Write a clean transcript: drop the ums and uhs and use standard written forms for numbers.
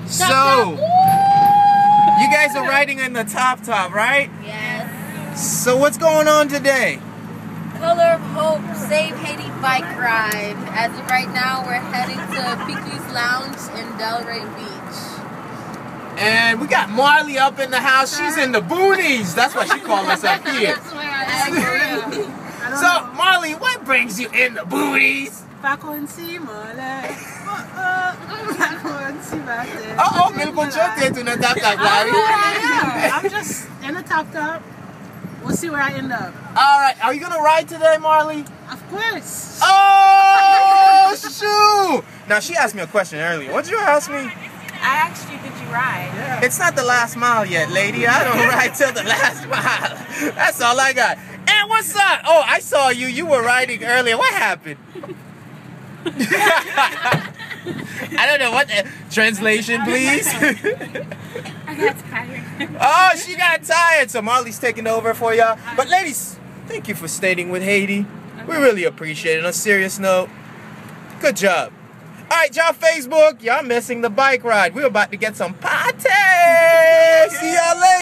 So, you guys are riding in the top, right? Yes. So what's going on today? Color of Hope, Save Haiti Bike Ride. As of right now, we're heading to Pique's Lounge in Delray Beach. And we got Marley up in the house. She's in the boonies. That's what she calls us up here. That's where I am. So, Marley, what brings you in the boonies? I'm just in the top. We'll see where I end up. Alright, are you gonna ride today, Marley? Of course. Oh, shoot! Now, she asked me a question earlier. What did you ask me? I asked you, did you ride? Yeah. It's not the last mile yet, lady. I don't ride till the last mile. That's all I got. And what's up? Oh, I saw you. You were riding earlier. What happened? I don't know what. Translation, please. I got tired. Oh, she got tired. So Marley's taking over for y'all. But ladies, thank you for staying with Haiti. We really appreciate it. On a serious note, good job. Alright, y'all Facebook, y'all missing the bike ride. We're about to get some party. See y'all later.